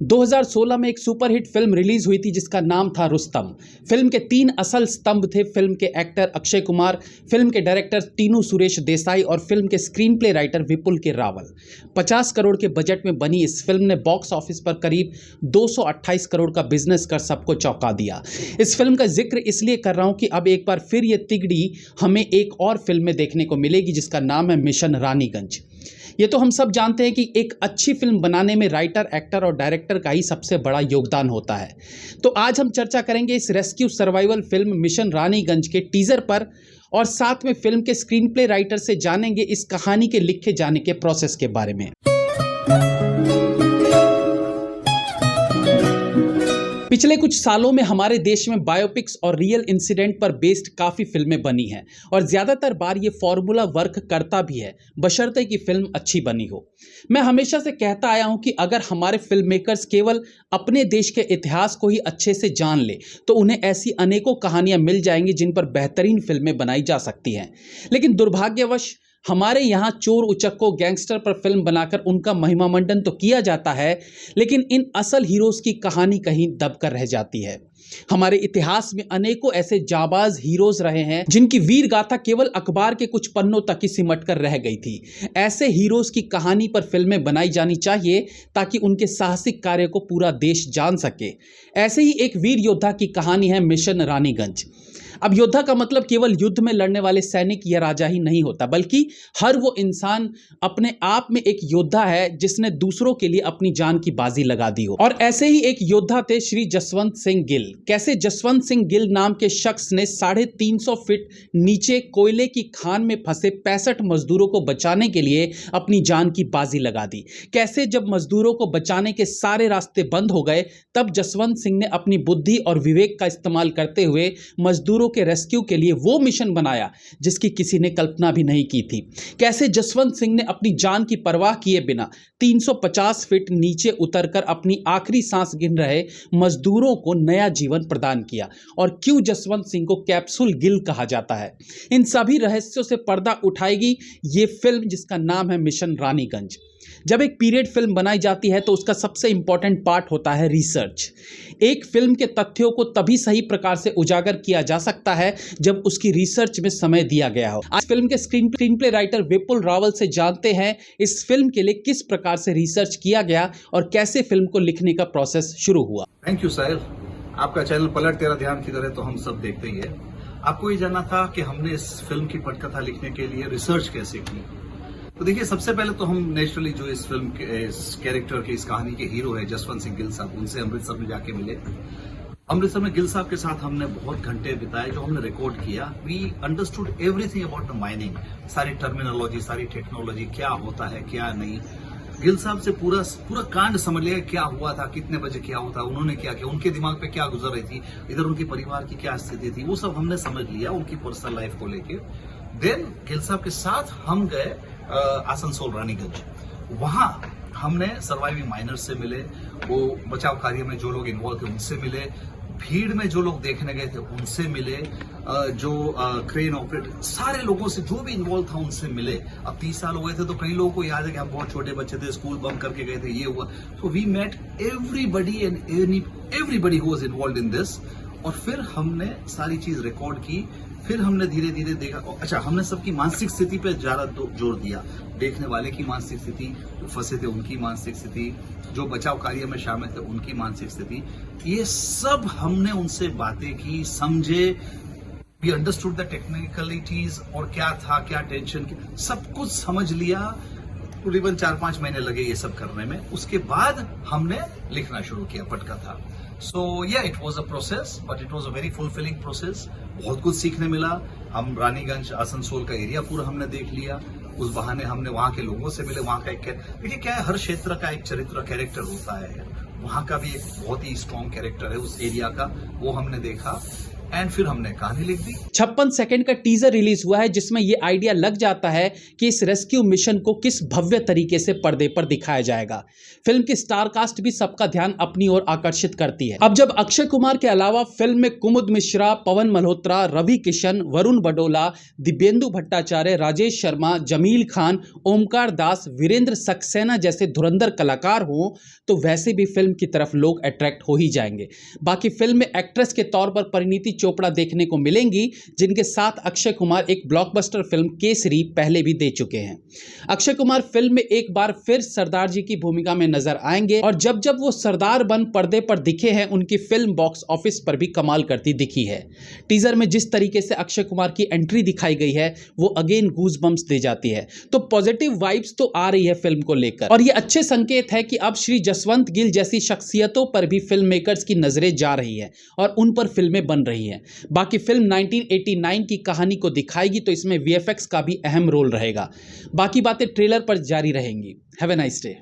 2016 में एक superhit film release हुई थी जिसका नाम था रुस्तम। फिल्म के 3 असल स्तंभ थे फिल्म के एक्टर अक्षय कुमार, फिल्म के डायरेक्टर टीनू सुरेश देसाई और फिल्म के स्क्रीन प्ले राइटर विपुल के रावल। 50 करोड़ के बजट में बनी इस फिल्म ने बॉक्स ऑफिस पर करीब 228 करोड़ का बिजनेस कर सबको चौंका दिया। इस फिल्म का जिक्र इसलिए कर रहा हूं कि अब एक बार फिर ये तिगड़ी हमें एक और फिल्म में देखने को मिलेगी जिसका नाम है मिशन रानीगंज। ये तो हम सब जानते हैं कि एक अच्छी फिल्म बनाने में राइटर, एक्टर और डायरेक्टर का ही सबसे बड़ा योगदान होता है। तो आज हम चर्चा करेंगे इस rescue survival film mission Raniganj के टीजर पर और साथ में फिल्म के स्क्रीन प्ले राइटर से जानेंगे इस कहानी के लिखे जाने के प्रोसेस के बारे में। पिछले कुछ सालों में हमारे देश में बायोपिक्स और रियल इंसिडेंट पर बेस्ड काफ़ी फिल्में बनी हैं और ज़्यादातर बार ये फॉर्मूला वर्क करता भी है, बशर्ते कि फिल्म अच्छी बनी हो। मैं हमेशा से कहता आया हूं कि अगर हमारे फिल्म मेकर्स केवल अपने देश के इतिहास को ही अच्छे से जान ले तो उन्हें ऐसी अनेकों कहानियां मिल जाएंगी जिन पर बेहतरीन फिल्में बनाई जा सकती हैं। लेकिन दुर्भाग्यवश हमारे यहाँ चोर उचक्कों गैंगस्टर पर फिल्म बनाकर उनका महिमा मंडन तो किया जाता है, लेकिन इन असल हीरोज़ की कहानी कहीं दबकर रह जाती है। हमारे इतिहास में अनेकों ऐसे जाबाज हीरोज रहे हैं जिनकी वीर गाथा केवल अखबार के कुछ पन्नों तक ही सिमट कर रह गई थी। ऐसे हीरोज की कहानी पर फिल्में बनाई जानी चाहिए ताकि उनके साहसिक कार्य को पूरा देश जान सके। ऐसे ही एक वीर योद्धा की कहानी है मिशन रानीगंज। अब योद्धा का मतलब केवल युद्ध में लड़ने वाले सैनिक या राजा ही नहीं होता, बल्कि हर वो इंसान अपने आप में एक योद्धा है जिसने दूसरों के लिए अपनी जान की बाजी लगा दी हो। और ऐसे ही एक योद्धा थे श्री जसवंत सिंह गिल। कैसे जसवंत सिंह गिल नाम के शख्स ने 350 फीट नीचे कोयले की खान में फंसे 65 मजदूरों को बचाने के लिए अपनी जान की बाजी लगा दी। कैसे जब मजदूरों को बचाने के सारे रास्ते बंद हो गए तब जसवंत सिंह ने अपनी बुद्धि और विवेक का इस्तेमाल करते हुए मजदूरों के रेस्क्यू के लिए वो मिशन बनाया जिसकी किसी ने कल्पना भी नहीं की थी। कैसे जसवंत सिंह ने अपनी जान की परवाह किए बिना 350 फीट नीचे उतरकर अपनी आखिरी सांस गिन रहे मजदूरों को नया जीवन प्रदान किया और क्यों जसवंत सिंह को कैप्सूल गिल कहा जाता है। इन सभी रहस्यों से पर्दा उठाएगी ये फिल्म जिसका नाम है मिशन रानीगंज। जब एक पीरियड फिल्म बनाई जाती है तो उसका सबसे इंपॉर्टेंट पार्ट होता है रिसर्च। एक फिल्म के तथ्यों को तभी सही प्रकार से उजागर किया जा सकता है जब उसकी रिसर्च में समय दिया गया हो। आज फिल्म के स्क्रीन प्ले राइटर विपुल रावल से जानते हैं इस फिल्म के लिए किस प्रकार से रिसर्च किया गया और कैसे फिल्म को लिखने का प्रोसेस शुरू हुआ। थैंक यू साहिल। आपका चैनल पलट तेरा ध्यान की तरह तो हम सब देखते ही है। आपको ये जानना था कि हमने इस फिल्म की पटकथा लिखने के लिए रिसर्च कैसे की। तो देखिए, सबसे पहले तो हम नेचुरली जो इस फिल्म के इस कैरेक्टर के इस कहानी के हीरो है जसवंत सिंह गिल साहब, उनसे अमृतसर में जाके मिले। अमृतसर में गिल साहब के साथ हमने बहुत घंटे बिताए, जो हमने रिकॉर्ड किया। We understood everything about the mining, सारी टर्मिनोलॉजी, सारी टेक्नोलॉजी, क्या होता है क्या नहीं। गिल साहब से पूरा कांड समझ लिया, क्या हुआ था, कितने बजे क्या हुआ था, उन्होंने क्या किया, उनके दिमाग पे क्या गुजर रही थी, इधर उनके परिवार की क्या स्थिति थी, वो सब हमने समझ लिया उनकी पर्सनल लाइफ को लेके। देन गिल साहब के साथ हम गए आसनसोल रानीगंज। वहां हमने सर्वाइविंग माइनर्स से मिले, वो बचाव कार्य में जो लोग इन्वॉल्व थे उनसे मिले, भीड़ में जो लोग देखने गए थे उनसे मिले, जो क्रेन ऑपरेटर, सारे लोगों से जो भी इन्वॉल्व था उनसे मिले। अब 30 साल हो गए थे तो कई लोगों को याद है कि हम बहुत छोटे बच्चे थे, स्कूल बंक करके गए थे, ये हुआ। तो we met everybody and everybody who was involved in this. और फिर हमने सारी चीज रिकॉर्ड की। फिर हमने धीरे धीरे देखा, अच्छा, हमने सबकी मानसिक स्थिति पे ज्यादा जोर दिया। देखने वाले की मानसिक स्थिति, जो फंसे थे उनकी मानसिक स्थिति, जो बचाव कार्य में शामिल थे उनकी मानसिक स्थिति, ये सब हमने उनसे बातें की, समझे। वी अंडरस्टूड द टेक्निकलिटीज और क्या था, क्या टेंशन, सब कुछ समझ लिया। तकरीबन 4-5 महीने लगे ये सब करने में। उसके बाद हमने लिखना शुरू किया पटकथा। सो या it was a process, but it was a very fulfilling process. बहुत कुछ सीखने मिला। हम रानीगंज आसनसोल का एरिया पूरा हमने देख लिया। उस बहाने हमने वहां के लोगों से मिले। वहां का एक, देखिए क्या है, हर क्षेत्र का एक चरित्र कैरेक्टर होता है। वहां का भी एक बहुत ही स्ट्रॉन्ग कैरेक्टर है उस एरिया का, वो हमने देखा। एंड फिर हमने कहानी लिख दी। 56 सेकंड का टीजर रिलीज हुआ है जिसमें यह आइडिया लग जाता है कि इस रेस्क्यू मिशन को किस भव्य तरीके से पर्दे पर दिखाया जाएगा। फिल्म की स्टार कास्ट भी सबका ध्यान अपनी ओर आकर्षित करती है। अब जब अक्षय कुमार के अलावा फिल्म में कुमुद मिश्रा, पवन मल्होत्रा, रवि किशन, वरुण बडोला, दिव्येंदु भट्टाचार्य, राजेश शर्मा, जमील खान, ओमकार दास, वीरेंद्र सक्सेना जैसे धुरंधर कलाकार हों तो वैसे भी फिल्म की तरफ लोग अट्रैक्ट हो ही जाएंगे। बाकी फिल्म में एक्ट्रेस के तौर पर परिणीति चोपड़ा देखने को मिलेंगी, जिनके साथ अक्षय कुमार एक ब्लॉकबस्टर फिल्म केसरी पहले भी दे चुके हैं। अक्षय कुमार फिल्म में एक बार फिर सरदार जी की भूमिका में नजर आएंगे और जब जब वो सरदार बन पर्दे पर दिखे हैं, उनकी फिल्म बॉक्स ऑफिस पर भी कमाल करती दिखी है। टीजर में जिस तरीके से अक्षय कुमार की एंट्री दिखाई गई है वो अगेन गूज़बम्प्स दे जाती है। तो पॉजिटिव वाइब्स तो आ रही है फिल्म को लेकर और ये अच्छे संकेत है कि अब श्री जसवंत गिल जैसी शख्सियतों पर भी फिल्म मेकर्स की नजरें जा रही है और उन पर फिल्में बन रही हैं। बाकी फिल्म 1989 की कहानी को दिखाएगी तो इसमें वीएफएक्स का भी अहम रोल रहेगा। बाकी बातें ट्रेलर पर जारी रहेंगी। Have a nice day.